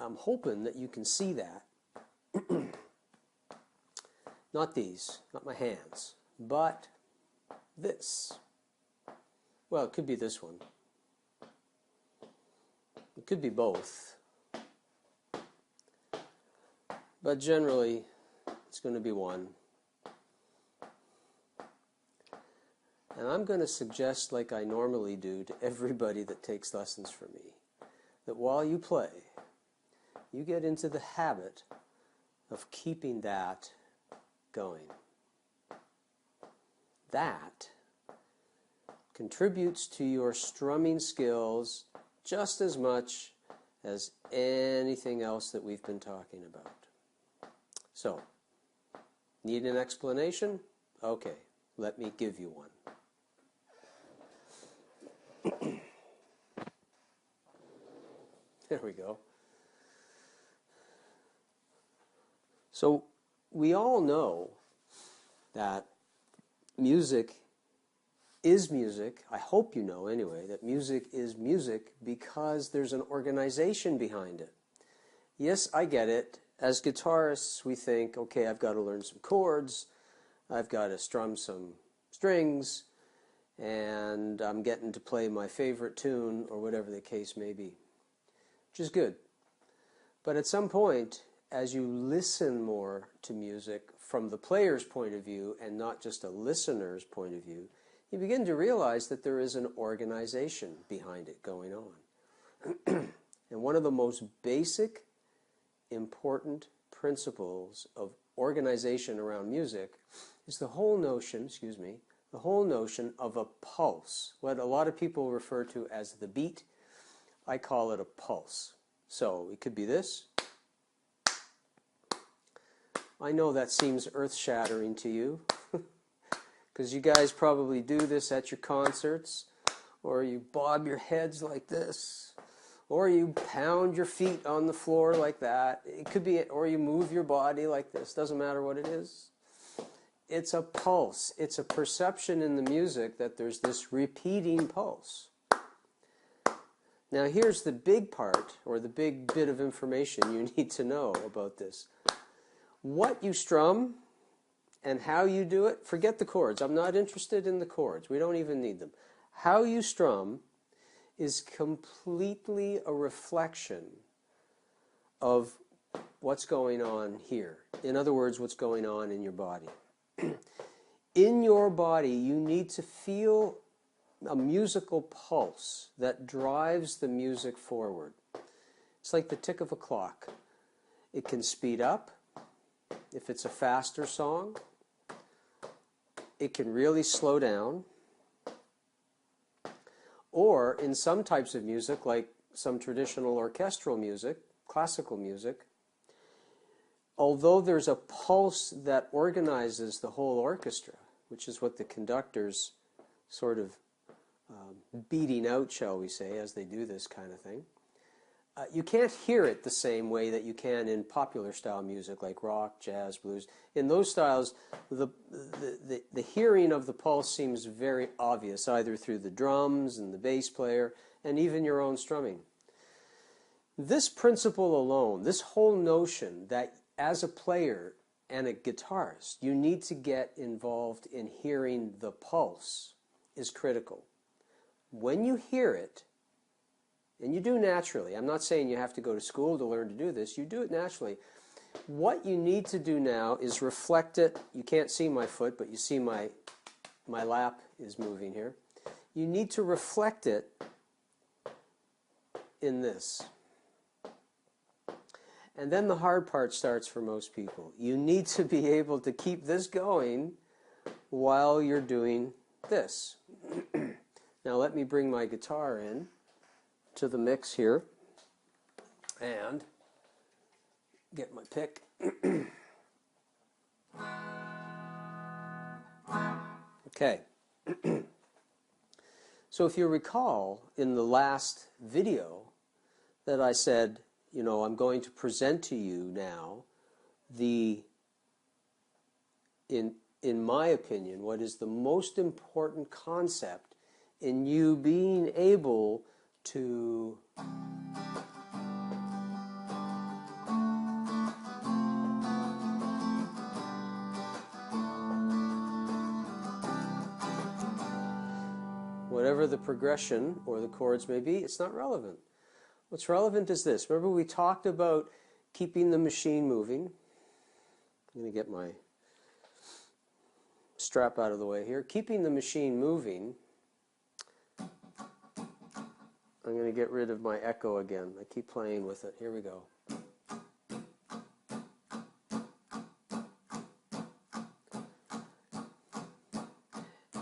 I'm hoping that you can see that. Not these, not my hands, but this. Well, it could be this one. It could be both. But generally, it's going to be one. And I'm going to suggest, like I normally do to everybody that takes lessons from me, that while you play, you get into the habit of keeping that going. That contributes to your strumming skills just as much as anything else that we've been talking about. So, need an explanation? Okay, let me give you one. There we go. So, we all know that music is music. I hope you know anyway that music is music because there's an organization behind it. Yes, I get it. As guitarists, we think, okay, I've got to learn some chords, I've got to strum some strings, and I'm getting to play my favorite tune, or whatever the case may be, which is good. But at some point, as you listen more to music from the player's point of view and not just a listener's point of view, you begin to realize that there is an organization behind it going on. And one of the most basic, important principles of organization around music is the whole notion, of a pulse. What a lot of people refer to as the beat, I call it a pulse. So it could be this. I know that seems earth-shattering to you, because you guys probably do this at your concerts, or you bob your heads like this, or you pound your feet on the floor like that. It could be, or you move your body like this. Doesn't matter what it is. It's a pulse. It's a perception in the music that there's this repeating pulse. Now here's the big part, or the big bit of information you need to know about this. What you strum and how you do it, forget the chords. I'm not interested in the chords. We don't even need them. How you strum is completely a reflection of what's going on here. In other words, what's going on in your body. In your body, you need to feel a musical pulse that drives the music forward. It's like the tick of a clock. It can speed up if it's a faster song. It can really slow down. Or in some types of music, like some traditional orchestral music, classical music, although there's a pulse that organizes the whole orchestra, which is what the conductor's sort of beating out, shall we say, as they do this kind of thing, you can't hear it the same way that you can in popular style music like rock, jazz, blues. In those styles, the hearing of the pulse seems very obvious, either through the drums and the bass player and even your own strumming. This principle alone, this whole notion that as a player and a guitarist, you need to get involved in hearing the pulse is critical. When you hear it, and you do naturally. I'm not saying you have to go to school to learn to do this. You do it naturally. What you need to do now is reflect it. You can't see my foot, but you see my lap is moving here. You need to reflect it in this. And then the hard part starts for most people. You need to be able to keep this going while you're doing this. Now let me bring my guitar in to the mix here and get my pick. Okay. So if you recall in the last video that I said, you know, I'm going to present to you now the, in my opinion, what is the most important concept in you being able to whatever the progression or the chords may be, it's not relevant. What's relevant is this. Remember we talked about keeping the machine moving. I'm going to get my strap out of the way here. Keeping the machine moving. I'm going to get rid of my echo again. I keep playing with it. Here we go.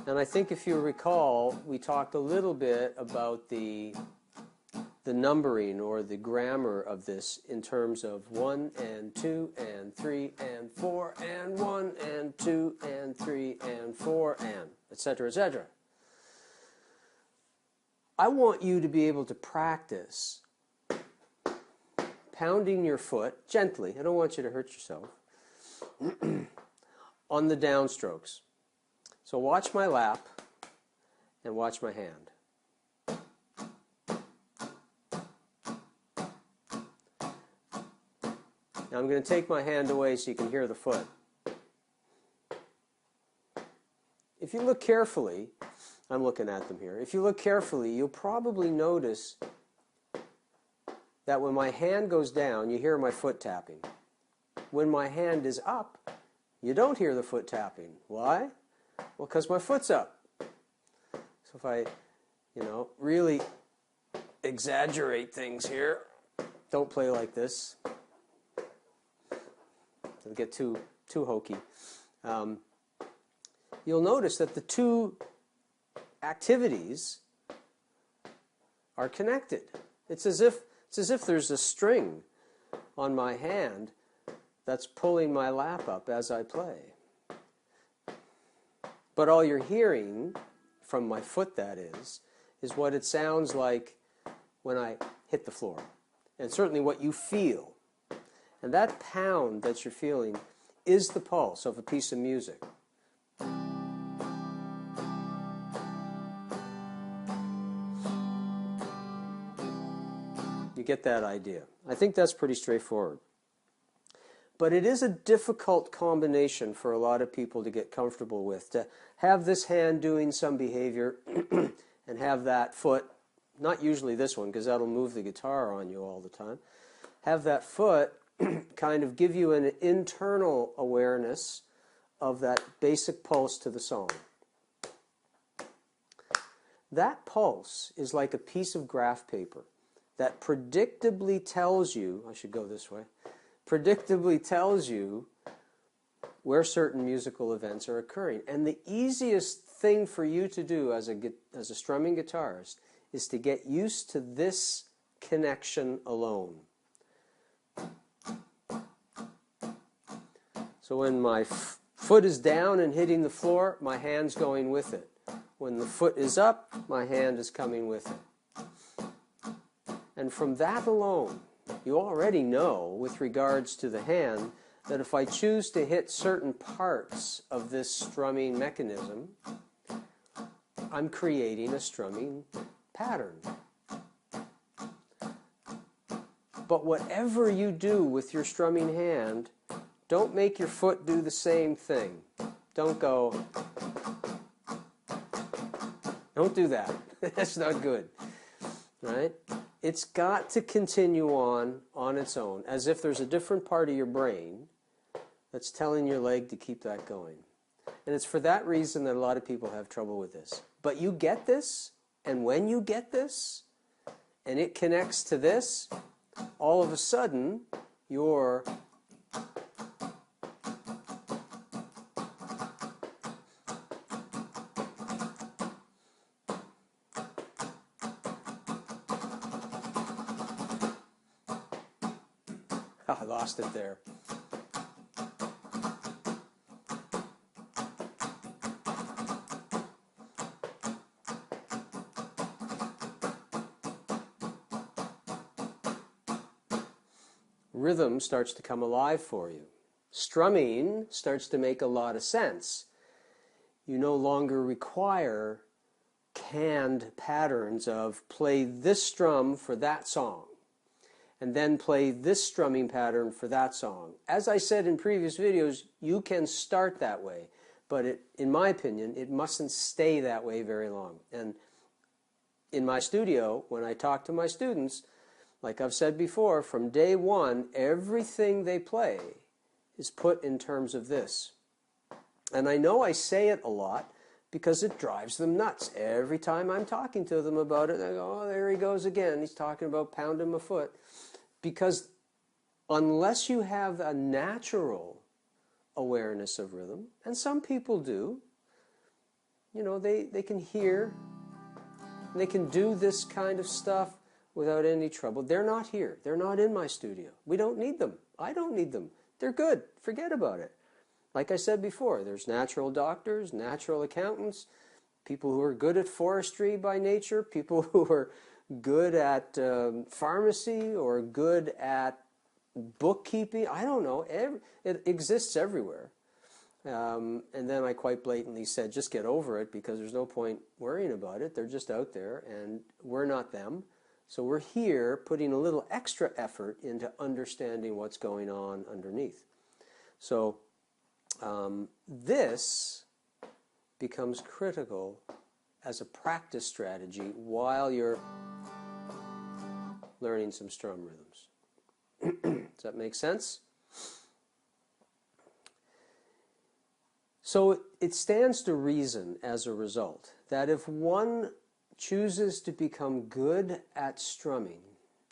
And I think if you recall, we talked a little bit about the numbering or the grammar of this in terms of 1 and 2 and 3 and 4 and 1 and 2 and 3 and 4 and etc., etc. I want you to be able to practice pounding your foot gently. I don't want you to hurt yourself on the downstrokes. So watch my lap and watch my hand. Now I'm going to take my hand away so you can hear the foot. If you look carefully, I'm looking at them here. If you look carefully, you'll probably notice that when my hand goes down, you hear my foot tapping. When my hand is up, you don't hear the foot tapping. Why? Well, because my foot's up. So if I, really exaggerate things here, don't play like this. It'll get too hokey. You'll notice that the two activities are connected. It's as if there's a string on my hand that's pulling my lap up as I play. But all you're hearing from my foot, that is what it sounds like when I hit the floor. And certainly what you feel. And that pound that you're feeling is the pulse of a piece of music. You get that idea. I think that's pretty straightforward. But it is a difficult combination for a lot of people to get comfortable with, to have this hand doing some behavior and have that foot, not usually this one because that'll move the guitar on you all the time, have that foot kind of give you an internal awareness of that basic pulse to the song. That pulse is like a piece of graph paper that predictably tells you, I should go this way, predictably tells you where certain musical events are occurring. And the easiest thing for you to do as a strumming guitarist is to get used to this connection alone. So when my foot is down and hitting the floor, my hand's going with it. When the foot is up, my hand is coming with it. And from that alone, you already know, with regards to the hand, that if I choose to hit certain parts of this strumming mechanism, I'm creating a strumming pattern. But whatever you do with your strumming hand, don't make your foot do the same thing. Don't go, don't do that. That's not good, right? It's got to continue on its own, as if there's a different part of your brain that's telling your leg to keep that going. And it's for that reason that a lot of people have trouble with this. But you get this, and when you get this, and it connects to this, all of a sudden, you're I lost it there. Rhythm starts to come alive for you. Strumming starts to make a lot of sense. You no longer require canned patterns of play this strum for that song, and then play this strumming pattern for that song. As I said in previous videos, you can start that way, but in my opinion, it mustn't stay that way very long. And in my studio, when I talk to my students, like I've said before, from day one, everything they play is put in terms of this. And I know I say it a lot because it drives them nuts. Every time I'm talking to them about it, they go, oh, there he goes again. He's talking about pounding my foot. Because unless you have a natural awareness of rhythm, and some people do, you know, they can hear, they can do this kind of stuff without any trouble. They're not here. They're not in my studio. We don't need them. I don't need them. They're good. Forget about it. Like I said before, there's natural doctors, natural accountants, people who are good at forestry by nature, people who are good at pharmacy or good at bookkeeping. I don't know. It exists everywhere. And then I quite blatantly said, just get over it because there's no point worrying about it. They're just out there and we're not them. So we're here putting a little extra effort into understanding what's going on underneath. So this becomes critical as a practice strategy while you're learning some strum rhythms. Does that make sense? So it stands to reason as a result that if one chooses to become good at strumming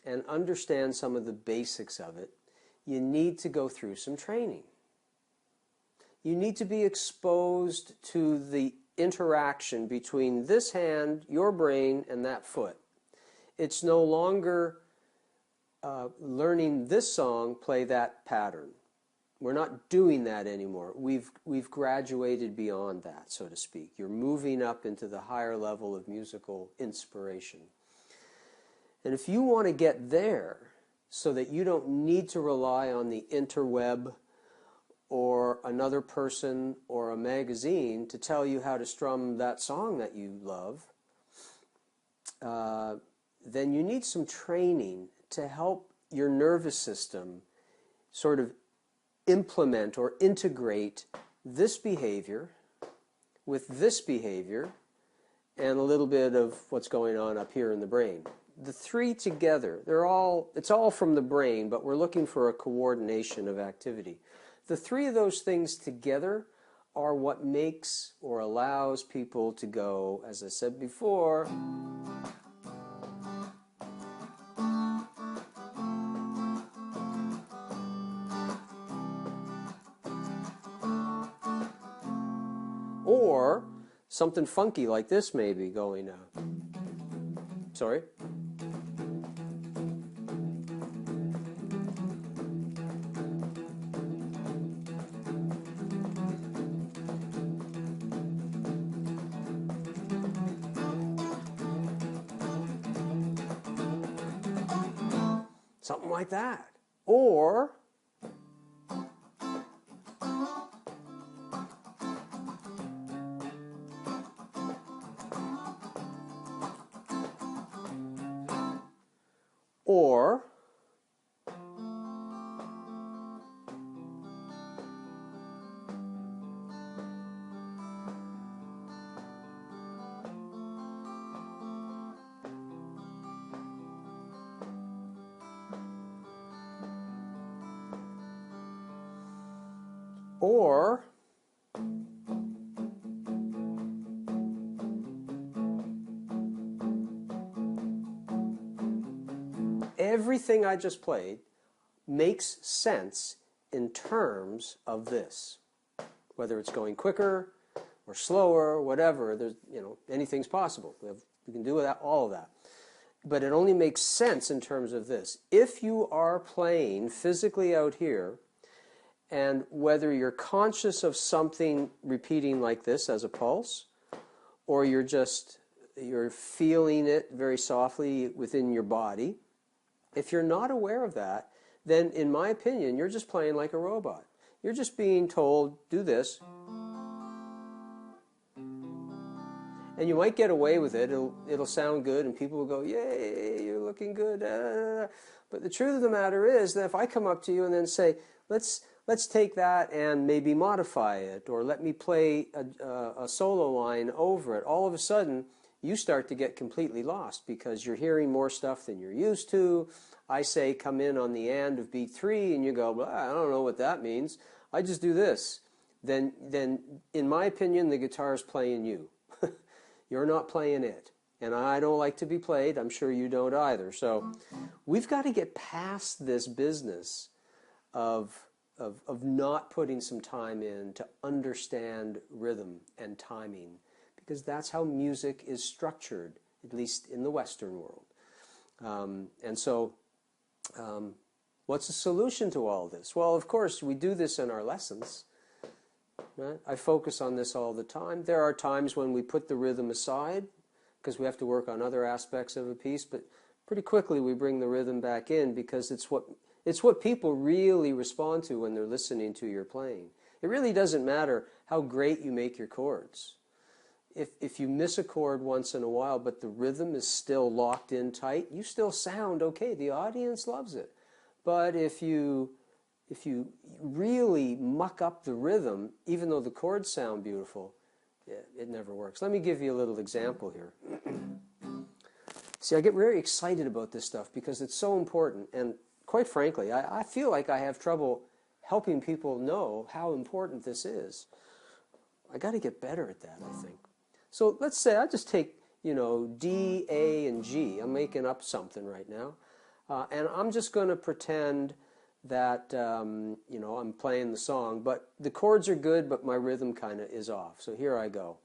and understand some of the basics of it, you need to go through some training. You need to be exposed to the interaction between this hand, your brain, and that foot. It's no longer learning this song, play that pattern. We're not doing that anymore. We've graduated beyond that, so to speak. You're moving up into the higher level of musical inspiration. And if you want to get there so that you don't need to rely on the interweb or another person or a magazine to tell you how to strum that song that you love, then you need some training to help your nervous system sort of implement or integrate this behavior with this behavior and a little bit of what's going on up here in the brain. The three together, it's all from the brain, but we're looking for a coordination of activity. The three of those things together are what makes or allows people to go, as I said before, or something funky like this may be going on. Sorry? Something like that. Or everything I just played makes sense in terms of this. Whether it's going quicker or slower, whatever, there's, anything's possible. We can do that, all of that. But it only makes sense in terms of this. If you are playing physically out here, and whether you're conscious of something repeating like this as a pulse, or you're feeling it very softly within your body, if you're not aware of that, then in my opinion, you're just playing like a robot. You're just being told, do this. And you might get away with it. It'll sound good and people will go, yay, you're looking good. But the truth of the matter is that if I come up to you and then say, let's take that and maybe modify it, or let me play a solo line over it, all of a sudden you start to get completely lost because you're hearing more stuff than you're used to. I say come in on the and of beat 3 and you go, well, I don't know what that means. I just do this. Then in my opinion, the guitar is playing you. You're not playing it. And I don't like to be played. I'm sure you don't either. So we've got to get past this business of not putting some time in to understand rhythm and timing, because that's how music is structured, at least in the Western world. And so what's the solution to all this? Well, of course, we do this in our lessons. Right? I focus on this all the time. There are times when we put the rhythm aside because we have to work on other aspects of a piece, but pretty quickly we bring the rhythm back in because it's what people really respond to when they're listening to your playing. It really doesn't matter how great you make your chords. If you miss a chord once in a while, but the rhythm is still locked in tight, you still sound okay. The audience loves it. But if you really muck up the rhythm, even though the chords sound beautiful, it never works. Let me give you a little example here. See, I get very excited about this stuff because it's so important. And quite frankly, I feel like I have trouble helping people know how important this is. I got to get better at that, I think. So let's say I just take, D, A, and G. I'm making up something right now. And I'm just going to pretend that, I'm playing the song. But the chords are good, but my rhythm kind of is off. So here I go.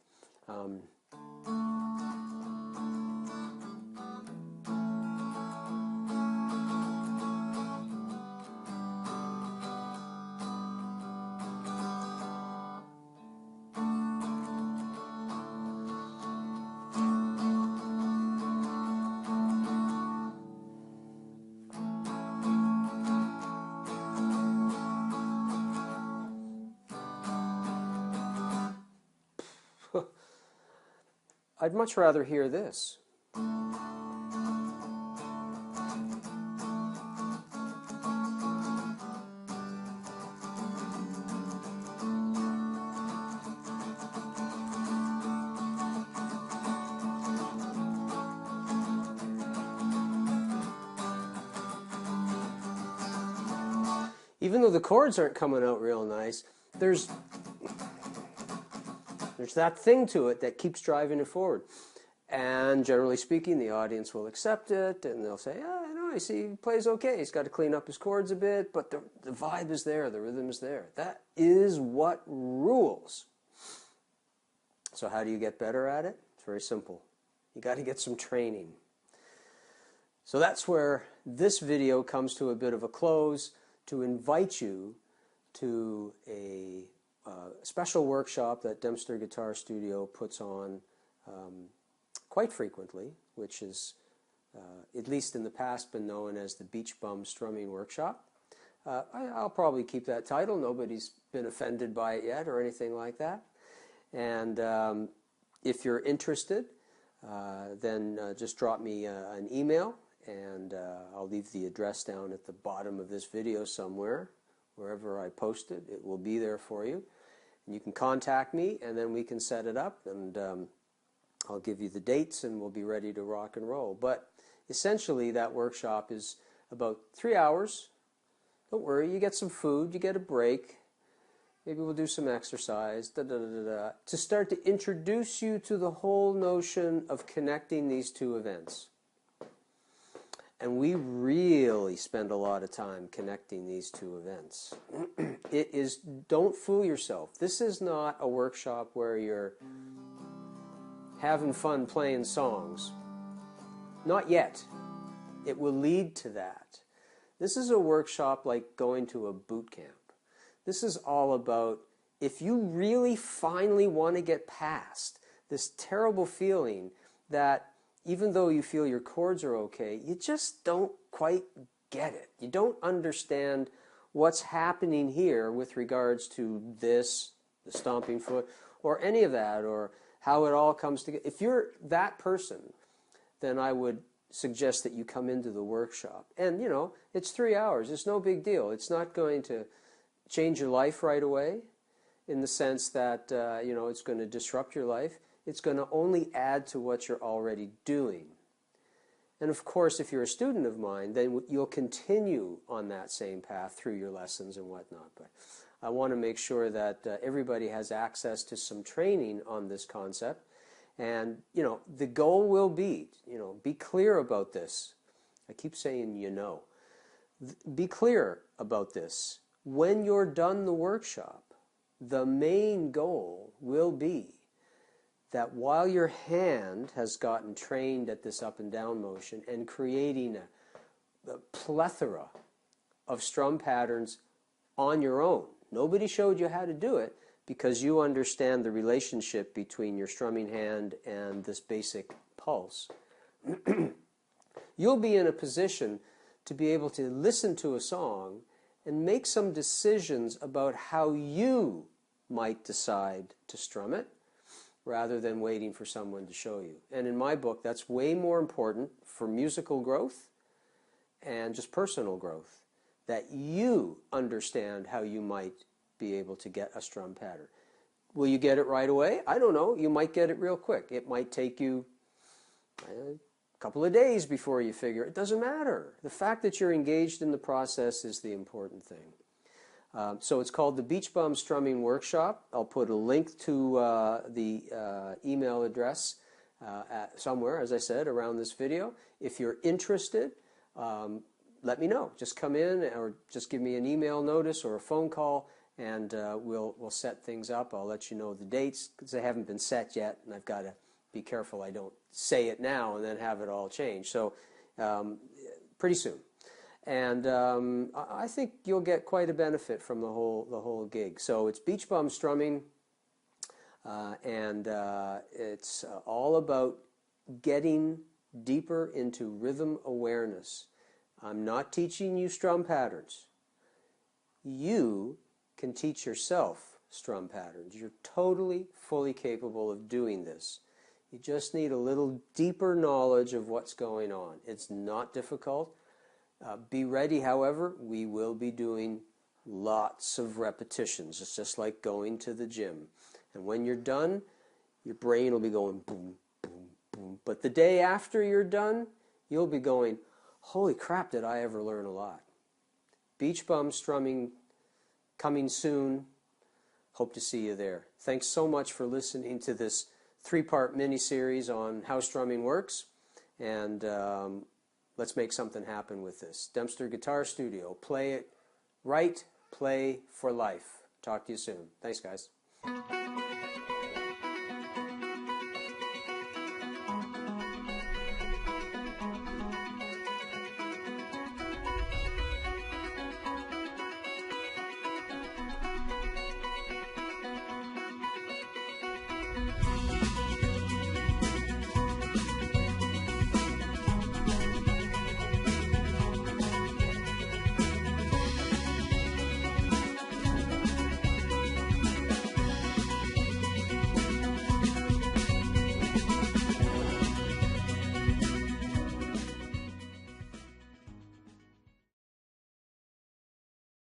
I'd much rather hear this. Even though the chords aren't coming out real nice, there's that thing to it that keeps driving it forward. And generally speaking, the audience will accept it, and they'll say, I see he plays okay. He's got to clean up his chords a bit, but the vibe is there, the rhythm is there. That is what rules. So how do you get better at it? It's very simple. You got to get some training. So that's where this video comes to a bit of a close, to invite you to a special workshop that Dempster Guitar Studio puts on quite frequently, which is, at least in the past, been known as the Beach Bum Strumming Workshop. I'll probably keep that title. Nobody's been offended by it yet or anything like that. And if you're interested, then just drop me an email, and I'll leave the address down at the bottom of this video somewhere. Wherever I post it, it will be there for you. And you can contact me, and then we can set it up, and I'll give you the dates, and we'll be ready to rock and roll. But essentially, that workshop is about 3 hours. Don't worry, you get some food, you get a break. Maybe we'll do some exercise, to start to introduce you to the whole notion of connecting these two events. And we really spend a lot of time connecting these two events. It is, don't fool yourself. This is not a workshop where you're having fun playing songs. Not yet. It will lead to that. This is a workshop like going to a boot camp. This is all about, if you really finally want to get past this terrible feeling that even though you feel your chords are okay, you just don't quite get it. You don't understand what's happening here with regards to this, the stomping foot, or any of that, or how it all comes together. If you're that person, then I would suggest that you come into the workshop. And, it's 3 hours. It's no big deal. It's not going to change your life right away in the sense that, it's going to disrupt your life. it's going to only add to what you're already doing. And of course, if you're a student of mine, then you'll continue on that same path through your lessons and whatnot. But I want to make sure that everybody has access to some training on this concept. And, the goal will be, be clear about this. I keep saying, Be clear about this. When you're done the workshop, the main goal will be that while your hand has gotten trained at this up and down motion and creating a plethora of strum patterns on your own, nobody showed you how to do it because you understand the relationship between your strumming hand and this basic pulse, you'll be in a position to be able to listen to a song and make some decisions about how you might decide to strum it, rather than waiting for someone to show you. And in my book, that's way more important for musical growth and just personal growth, that you understand how you might be able to get a strum pattern. Will you get it right away? I don't know. You might get it real quick. It might take you a couple of days before you figure it. It doesn't matter. The fact that you're engaged in the process is the important thing. So it's called the Beach Bum Strumming Workshop. I'll put a link to the email address somewhere, as I said, around this video. If you're interested, let me know. Just come in or just give me an email notice or a phone call, and we'll set things up. I'll let you know the dates because they haven't been set yet, and I've got to be careful I don't say it now and then have it all change. So pretty soon. And I think you'll get quite a benefit from the whole gig. So it's Beach Bum Strumming, and it's all about getting deeper into rhythm awareness. I'm not teaching you strum patterns. You can teach yourself strum patterns. You're totally, fully capable of doing this. You just need a little deeper knowledge of what's going on. It's not difficult. Be ready, however, we will be doing lots of repetitions. It's just like going to the gym. And when you're done, your brain will be going boom, boom, boom. But the day after you're done, you'll be going, holy crap, did I ever learn a lot. Beach Bum Strumming coming soon. Hope to see you there. Thanks so much for listening to this 3-part mini-series on how strumming works. And let's make something happen with this. Dempster Guitar Studio. Play it right, play for life. Talk to you soon. Thanks, guys.